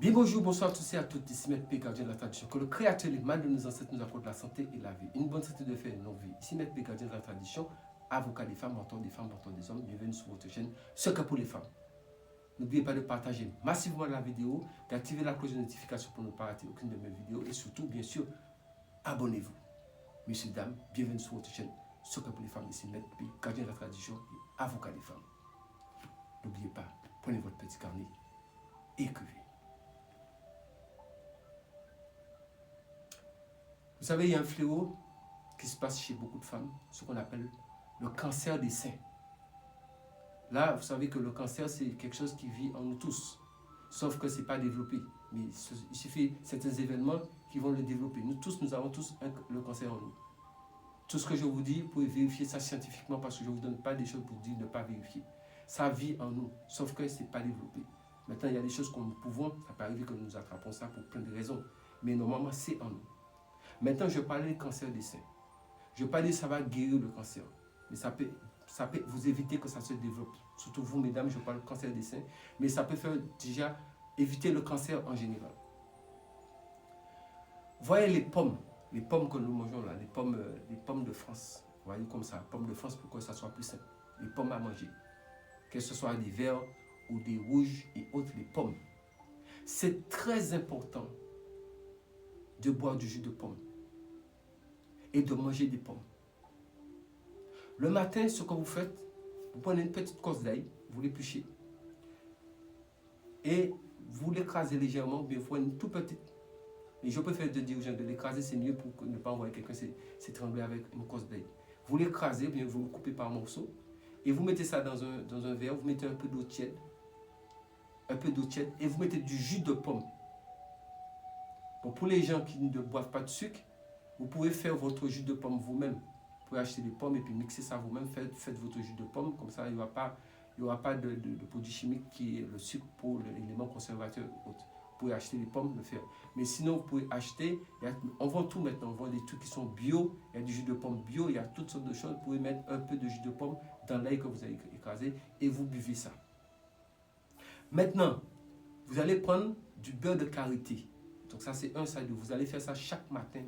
Bien bonjour, bonsoir à tous et à toutes, ici Maître P, gardien de la tradition. Que le Créateur, les mal de nos ancêtres nous accorde la santé et la vie. Une bonne santé de faire une longue vie. Ici Maître P, gardien de la tradition, avocat des femmes, mentor des femmes, mentor des hommes. Bienvenue sur votre chaîne, Secret pour les femmes. N'oubliez pas de partager massivement la vidéo, d'activer la cloche de notification pour ne pas rater aucune de mes vidéos. Et surtout, bien sûr, abonnez-vous. Messieurs, dames, bienvenue sur votre chaîne, Secret pour les femmes. Ici Maître P, gardien de la tradition et avocat des femmes. N'oubliez pas, prenez votre petit carnet et écrivez. Vous savez, il y a un fléau qui se passe chez beaucoup de femmes, ce qu'on appelle le cancer des seins. Là, vous savez que le cancer, c'est quelque chose qui vit en nous tous, sauf que ce n'est pas développé. Mais il suffit certains événements qui vont le développer. Nous avons tous le cancer en nous. Tout ce que je vous dis, vous pouvez vérifier ça scientifiquement parce que je ne vous donne pas des choses pour dire de ne pas vérifier. Ça vit en nous, sauf que ce n'est pas développé. Maintenant, il y a des choses que nous pouvons, ça peut arriver que nous attrapons ça pour plein de raisons, mais normalement, c'est en nous. Maintenant, je parlais du cancer des seins. Je parlais que ça va guérir le cancer. Mais ça peut vous éviter que ça se développe. Surtout vous, mesdames, je parle du cancer des seins. Mais ça peut faire déjà éviter le cancer en général. Voyez les pommes que nous mangeons là, les pommes de France. Vous voyez comme ça, pommes de France pour que ça soit plus simple. Les pommes à manger. Que ce soit des verts ou des rouges et autres, les pommes. C'est très important de boire du jus de pomme et de manger des pommes. Le matin, ce que vous faites, vous prenez une petite cosse d'ail, vous l'épluchez et vous l'écrasez légèrement, mais vous prenez une toute petite. Et je préfère dire aux gens de l'écraser, c'est mieux pour ne pas envoyer quelqu'un s'étrangler avec une cosse d'ail. Vous l'écrasez, bien vous le coupez par morceaux et vous mettez ça dans un verre, vous mettez un peu d'eau tiède, et vous mettez du jus de pomme. Bon, pour les gens qui ne boivent pas de sucre, vous pouvez faire votre jus de pomme vous-même. Vous pouvez acheter des pommes et puis mixer ça vous-même. Faites votre jus de pomme. Comme ça, il n'y aura pas de produit chimique qui est le sucre pour l'élément conservateur. Vous pouvez acheter des pommes, le faire. Mais sinon, vous pouvez acheter. On vend tout maintenant. On vend des trucs qui sont bio. Il y a du jus de pomme bio. Il y a toutes sortes de choses. Vous pouvez mettre un peu de jus de pomme dans l'ail que vous avez écrasé et vous buvez ça. Maintenant, vous allez prendre du beurre de karité. Donc ça c'est un side. Vous allez faire ça chaque matin.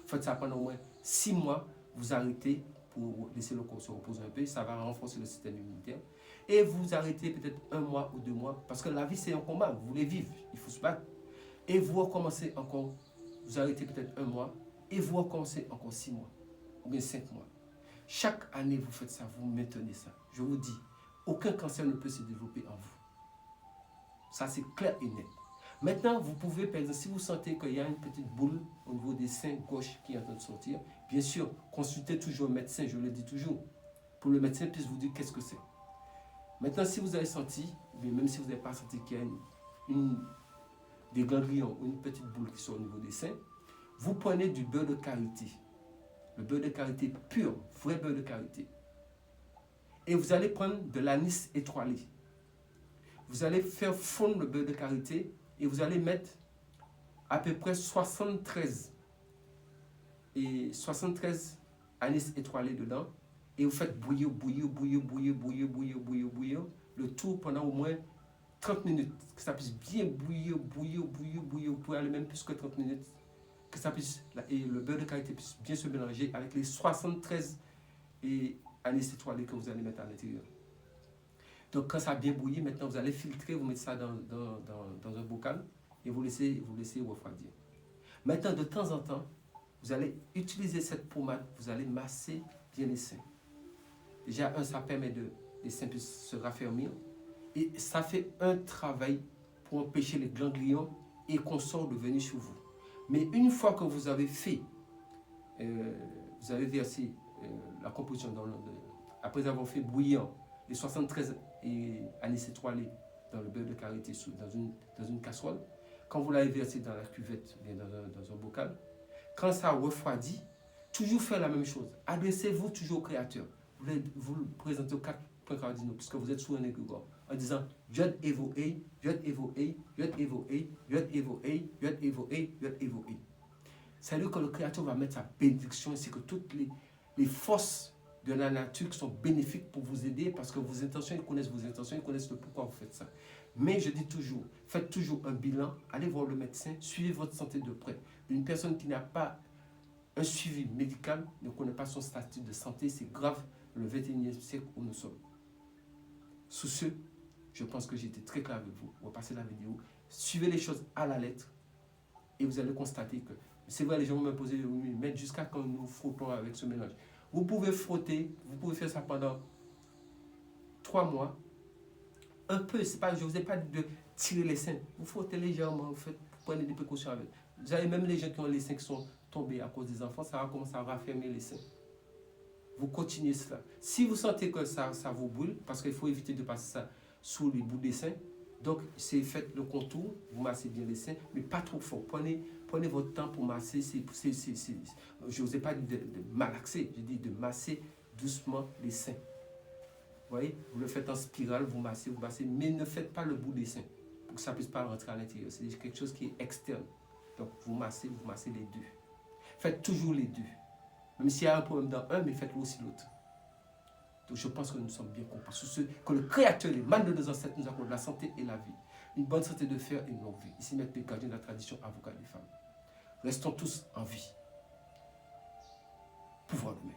Faites ça pendant au moins 6 mois. Vous arrêtez pour laisser le corps se reposer un peu. Ça va renforcer le système immunitaire. Et vous arrêtez peut-être 1 mois ou 2 mois. Parce que la vie c'est un combat. Vous voulez vivre. Il faut se battre. Et vous recommencez encore. Vous arrêtez peut-être 1 mois. Et vous recommencez encore 6 mois. Ou bien 5 mois. Chaque année vous faites ça. Vous maintenez ça. Je vous dis. Aucun cancer ne peut se développer en vous. Ça, c'est clair et net. Maintenant, vous pouvez, par exemple, si vous sentez qu'il y a une petite boule au niveau des seins gauche qui est en train de sortir, bien sûr, consultez toujours le médecin, je le dis toujours, pour le médecin puisse vous dire qu'est-ce que c'est. Maintenant, si vous avez senti, bien, même si vous n'avez pas senti qu'il y a des ganglions ou une petite boule qui sort au niveau des seins, vous prenez du beurre de karité. Le beurre de karité pur, vrai beurre de karité. Et vous allez prendre de l'anis étoilé. Vous allez faire fondre le beurre de karité et vous allez mettre à peu près 73 anis étoilés dedans et vous faites bouillir le tout pendant au moins 30 minutes. Que ça puisse bien bouillir. Vous pouvez aller même plus que 30 minutes. Que ça puisse, et le beurre de karité puisse bien se mélanger avec les 73 anis étoilés que vous allez mettre à l'intérieur. Donc quand ça a bien bouilli, maintenant vous allez filtrer, vous mettez ça dans un bocal et vous laissez refroidir. Maintenant de temps en temps, vous allez utiliser cette pommade, vous allez masser bien les seins. Déjà, ça permet les seins puissent se raffermir et ça fait un travail pour empêcher les ganglions et consorts de venir sur vous. Mais une fois que vous avez fait, vous avez versé la composition après avoir fait bouillir les 73 anis étoilés dans le beurre de karité dans une casserole. Quand vous l'avez versé dans la cuvette, bien dans un bocal, quand ça refroidit, toujours faire la même chose. Adressez-vous toujours au Créateur. Vous le présentez aux 4 points cardinaux, puisque vous êtes sous un égrégore, en disant Yod Evo Ei, Yod Evo Ei, Yod Evo Ei, Yod Evo Ei, Yod Evo Ei, Yod Evo Ei. C'est-à-dire que le Créateur va mettre sa bénédiction ainsi que toutes les forces de la nature qui sont bénéfiques pour vous aider parce que vos intentions, ils connaissent vos intentions, ils connaissent le pourquoi vous faites ça. Mais je dis toujours, faites toujours un bilan, allez voir le médecin, suivez votre santé de près. Une personne qui n'a pas un suivi médical ne connaît pas son statut de santé, c'est grave le 21e siècle où nous sommes. Sous ce, je pense que j'ai été très clair avec vous. On va passer la vidéo. Suivez les choses à la lettre et vous allez constater que, c'est vrai, les gens vont me poser, oui, mais jusqu'à quand nous frottons avec ce mélange. Vous pouvez frotter, vous pouvez faire ça pendant 3 mois. Un peu, c'est pas, je ne vous ai pas dit de tirer les seins. Vous frottez légèrement, vous prenez des précautions avec. Vous avez même les gens qui ont les seins qui sont tombés à cause des enfants, ça va commencer à raffermer les seins. Vous continuez cela. Si vous sentez que ça vous brûle, parce qu'il faut éviter de passer ça sous les bouts des seins, donc c'est faites le contour, vous massez bien les seins, mais pas trop fort. Prenez votre temps pour masser. Je ne vous ai pas dit de malaxer, je dis de masser doucement les seins. Vous voyez, vous le faites en spirale, vous massez, mais ne faites pas le bout des seins pour que ça ne puisse pas rentrer à l'intérieur. C'est quelque chose qui est externe. Donc vous massez les deux. Faites toujours les deux. Même s'il y a un problème dans un, mais faites-le aussi l'autre. Donc je pense que nous sommes bien compris. Sur ce, que le Créateur, les mains de nos ancêtres nous accordent la santé et la vie. Une bonne santé de fer et une longue vie. Ici, Maître Gardien de la tradition, avocat des femmes. Restons tous en vie. Pouvoir de main.